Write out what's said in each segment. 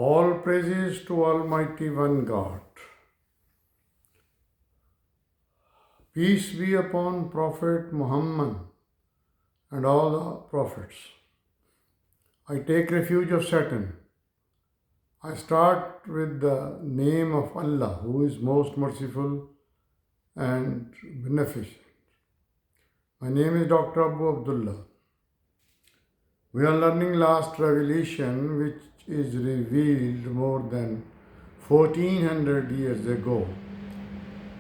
All praises to Almighty One God. Peace be upon Prophet Muhammad and all the prophets. I take refuge of Satan. I start with the name of Allah, who is most merciful and beneficent. My name is Dr. Abu Abdullah. We are learning last revelation, which is revealed more than 1400 years ago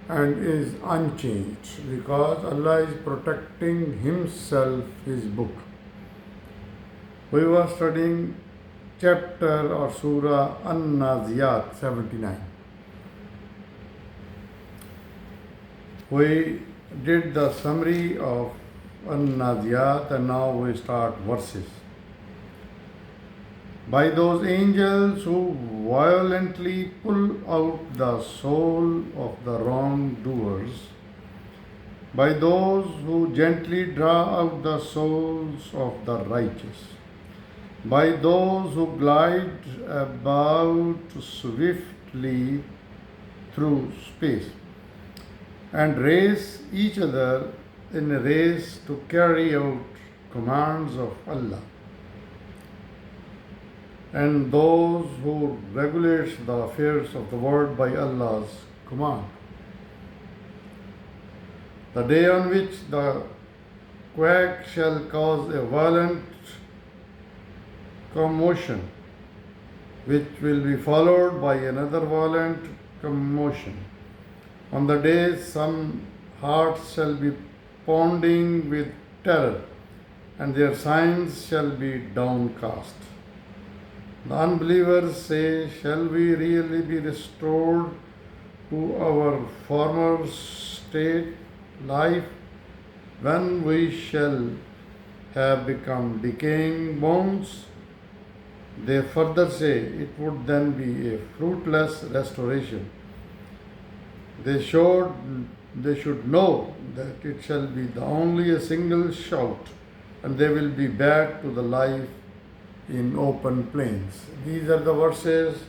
and is unchanged because Allah is protecting Himself, His book. We were studying chapter or surah Annaziat 79. We did the summary of Annaziat and now we start verses. By those angels who violently pull out the soul of the wrongdoers, by those who gently draw out the souls of the righteous, by those who glide about swiftly through space and race each other in a race to carry out commands of Allah, and those who regulate the affairs of the world by Allah's command. The day on which the quack shall cause a violent commotion, which will be followed by another violent commotion. On the day some hearts shall be pounding with terror, and their signs shall be downcast. The unbelievers say, shall we really be restored to our former state life when we shall have become decaying bones? They further say it would then be a fruitless restoration. They should know that it shall be only a single shout, and they will be back to the life in open plains. These are the verses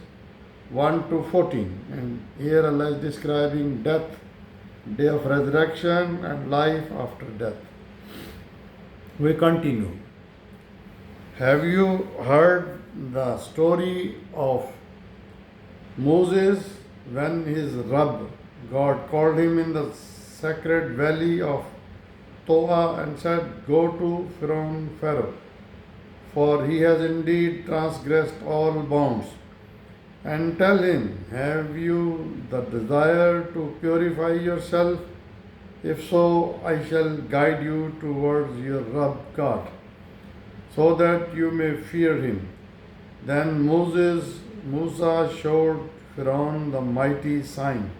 1 to 14, and here Allah is describing death, day of resurrection, and life after death. We continue. Have you heard the story of Moses when his Rabb, God, called him in the sacred valley of Toa and said, go to Pharaoh, for he has indeed transgressed all bounds. And tell him, have you the desire to purify yourself? If so, I shall guide you towards your Rabb God, so that you may fear him. Then Musa showed Pharaoh the mighty sign,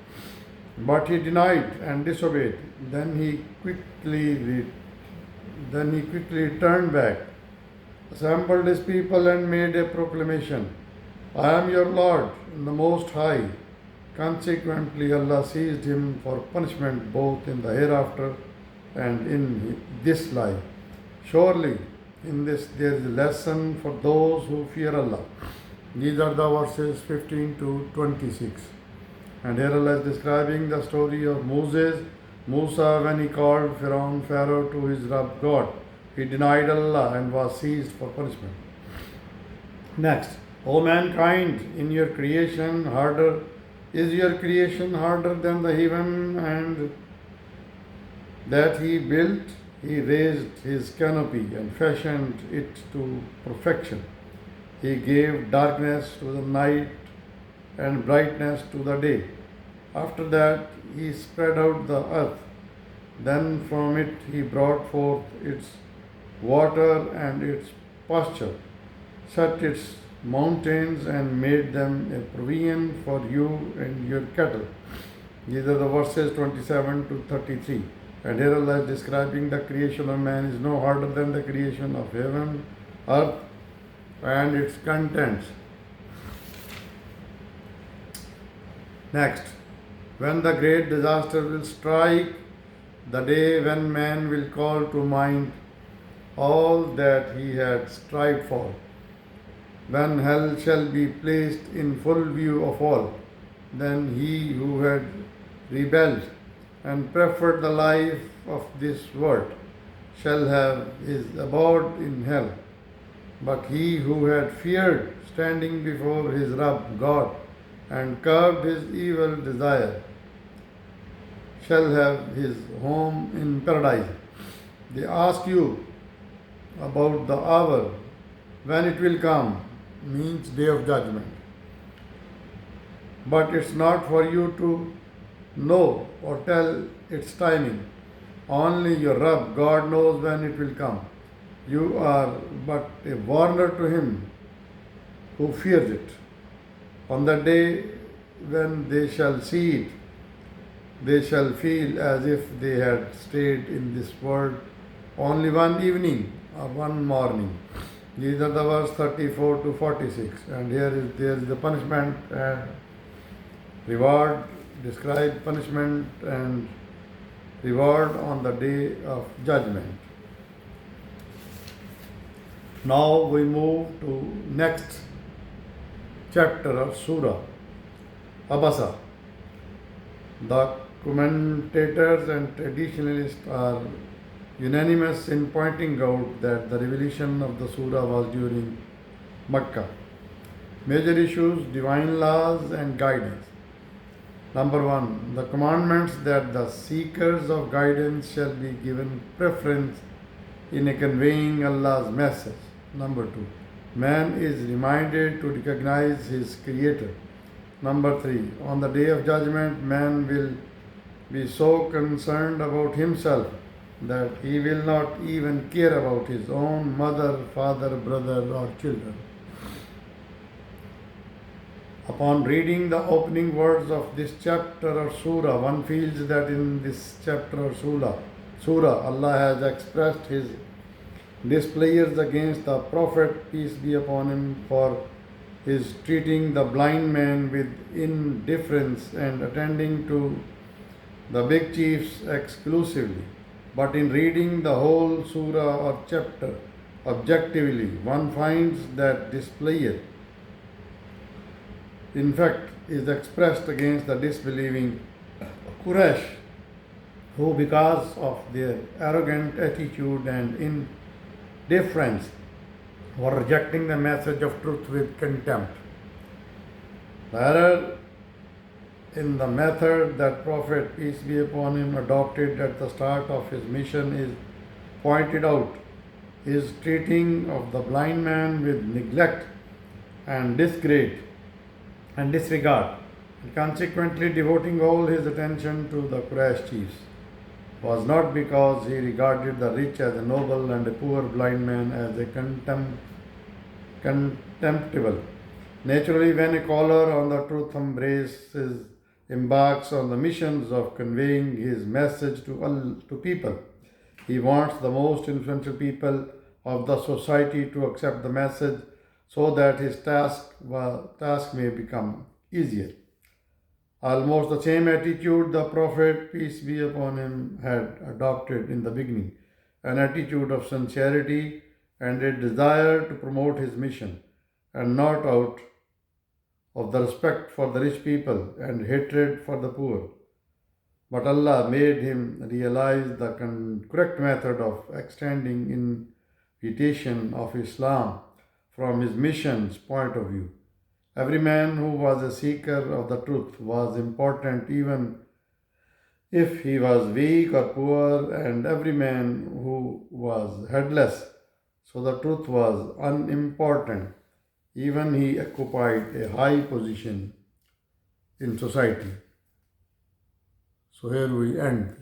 but he denied and disobeyed. Then he quickly turned back, assembled his people, and made a proclamation, I am your Lord, the Most High. Consequently, Allah seized him for punishment both in the hereafter and in this life. Surely, in this there is a lesson for those who fear Allah. These are the verses 15 to 26. And here Allah is describing the story of Musa when he called Pharaoh to his Rabb God. He denied Allah and was seized for punishment. Next, O mankind, is your creation harder than the heaven and that he built? He raised his canopy and fashioned it to perfection. He gave darkness to the night and brightness to the day. After that, he spread out the earth. Then from it he brought forth its water and its pasture, set its mountains and made them a provision for you and your cattle. These are the verses 27 to 33. And here Allah is describing the creation of man is no harder than the creation of heaven, earth, and its contents. Next, when the great disaster will strike, the day when man will call to mind all that he had strived for, when hell shall be placed in full view of all. Then he who had rebelled and preferred the life of this world shall have his abode in hell. But he who had feared standing before his Rabb God and curbed his evil desire shall have his home in paradise. They ask you about the hour when it will come, means day of judgment. But it's not for you to know or tell its timing. Only your Rabb, God, knows when it will come. You are but a warner to him who fears it. On the day when they shall see it, they shall feel as if they had stayed in this world only one evening or one morning. These are the verse 34 to 46. And there is the punishment and reward, describe punishment and reward on the day of judgment. Now we move to next chapter of Surah, Abasa. The commentators and traditionalists are unanimous in pointing out that the revelation of the surah was during Makkah. Major issues, divine laws and guidance. Number one, the commandments that the seekers of guidance shall be given preference in conveying Allah's message. Number two, man is reminded to recognize his Creator. Number three, on the day of judgment, man will be so concerned about himself that he will not even care about his own mother, father, brother, or children. Upon reading the opening words of this chapter or surah, one feels that in this chapter or surah, Allah has expressed his displeasure against the Prophet, peace be upon him, for his treating the blind man with indifference and attending to the big chiefs exclusively. But in reading the whole surah or chapter objectively, one finds that displeasure, in fact, is expressed against the disbelieving Quraysh, who, because of their arrogant attitude and indifference, were rejecting the message of truth with contempt. The error in the method that Prophet, peace be upon him, adopted at the start of his mission is pointed out. His treating of the blind man with neglect and disregard, and consequently devoting all his attention to the Quraysh chiefs, was not because he regarded the rich as a noble and a poor blind man as a contemptible. Naturally, when a caller on the truth embarks on the missions of conveying his message to people, he wants the most influential people of the society to accept the message so that his task may become easier. Almost the same attitude the Prophet, peace be upon him, had adopted in the beginning, an attitude of sincerity and a desire to promote his mission, and not out of the respect for the rich people and hatred for the poor. But Allah made him realize the correct method of extending invitation of Islam from his mission's point of view. Every man who was a seeker of the truth was important, even if he was weak or poor, and every man who was headless, so the truth was unimportant, even he occupied a high position in society. So here we end.